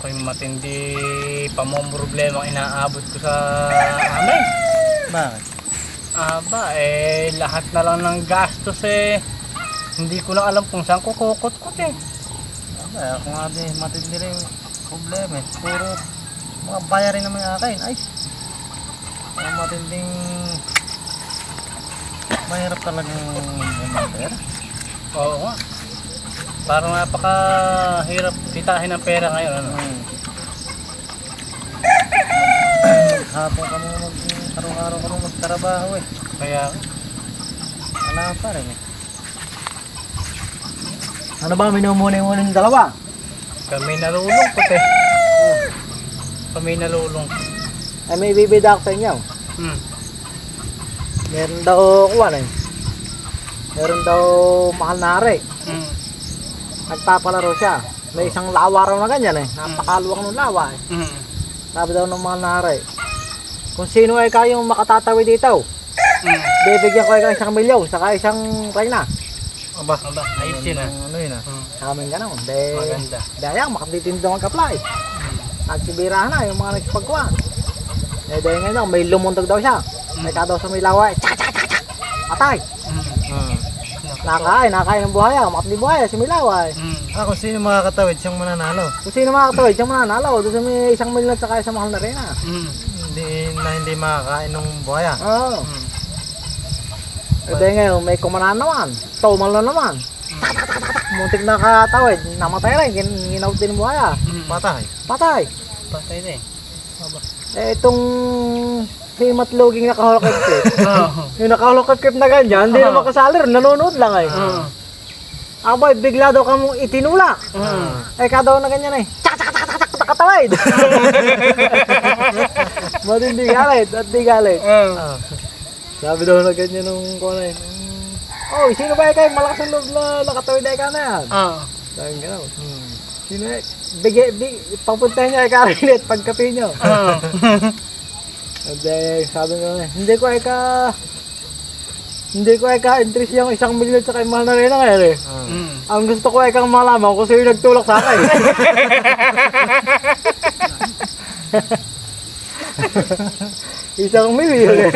ako'y matindi pamomroblema ang inaabot ko sa amin. Bakit? Aba, lahat na lang ng gastos hindi ko na alam kung saan ko kukot-kot Aba, ako nga din, matindi rin yung problema eh. Puro mga bayarin naman yung akin. Ay, ang matinding mahirap talagang pera. Oo nga. Parang napakahirap kitahin ng pera ngayon. Ano? Hapon ka mo araw-araw ka mo magtrabaho eh. Kaya, Wala pa rin eh. Ano ba minumuni-muni ng dalawa? kami nalulungkot Kami nalulungkot. Ay may bibida ako sa inyo. Meron daw kuwan eh. Meron daw mahal na ari. Nagpapalaro siya. May isang lawa raw na ganyan eh. Napakaluwang ng lawa eh. Sabi daw ng mahal na ari, kung sino ay kayong makatatawid dito, bibigyan ko ay 1 milyon, saka isang reyna. Aba, ayos yun Ano yun ah? Sa amin ganun. Maganda. Dahil makatitindo mag-apply. Nagsibirahan na yung mga nagpagkuhan. Dahil ngayon may lumuntog daw siya. May ka daw sa may lawa eh. Tsaka, tsaka, tsaka, tsaka. Patay. Nakakain ng buhaya. Makatindi buhaya si Milawa eh. Kung sino makakatawid, siyang mananalo. Kung sino makakatawid, siyang mananalo. Doon sa may 1 milyon at saka isang mahal na reyna. Hindi makakain ng buhaya. Oo. Dahil ngayon may kumanan naman. Tumal na naman. Muntik na katawid. Namatay rin. Ginawad din ng buhaya. Patay. Patay. Patay na Itong himatloging nakahulog clip. Yung nakahulog clip na ganyan, hindi na makasalir, nanonood lang ay. Abay, bigla daw kamong itinulak. Ka daw na ganyan eh. Tsaka, tsaka, tsaka, tsaka, tsaka, tawid. Matindi galit, at di galit. Sabi daw na ganyan nung kone. Oh, sino ba kayo? Malakas ang loob na nakatawid ay ka na yan. Sabi gano'n. Sino eh? Papuntahin niya ay karinet pagkapi niyo. Sabi nga, hindi ko ay ka-interest yung 1 milyon sa kay mahal na rin ngayon eh. Ang gusto ko ay kang malaman kung sino nagtulak sa akin. 1 milyon eh.